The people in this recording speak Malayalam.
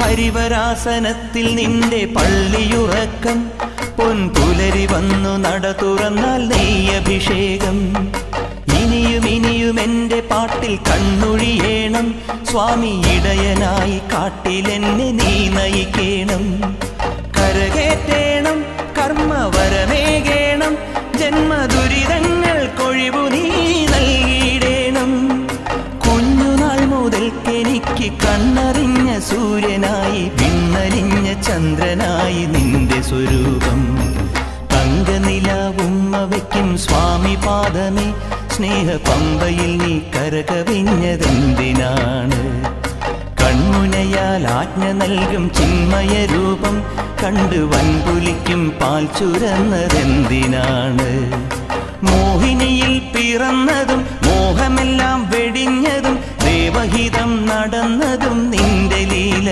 ഹരിവരാസനത്തിൽ നിന്റെ പള്ളിയുറക്കം, പൊൻപുലരി വന്നു നട തുറന്നാൽ നെയ്യഭിഷേകം. ഇനിയും ഇനിയും എൻ്റെ പാട്ടിൽ കണ്ണൊഴിയേണം, സ്വാമി ഇടയനായി കാട്ടിലെന്നെ നീ നയിക്കേണം. കരകേറ്റേണം, കർമ്മവരമേകേണം, ജന്മദുരിതങ്ങൾക്കൊഴിവു നീ നൽകിയിടേണം. കുഞ്ഞുനാൾ മുതൽക്കെനിക്ക് കണ്ണറിഞ്ഞ സൂര്യനായി, വിണ്ണലിഞ്ഞ ചന്ദ്രനായി നിന്റെ സ്വരൂപം. തങ്കനിലാവുമ്മ വയ്ക്കും സ്വാമി പാദമേ, സ്നേഹപമ്പയിൽ നീ കരകവിഞ്ഞതെന്തിനാണ്? കൺമുനയാൽ ആജ്ഞ നൽകും ചിന്മയ രൂപം കണ്ട് വൻപുലിക്കും പാൽ ചുരന്നതെന്തിനാണ്? മോഹിനിയിൽ പിറന്നതും മോഹമെല്ലാം വെടിഞ്ഞതും ദേവഹിതം നടന്നതും നിന്റെ ലീല.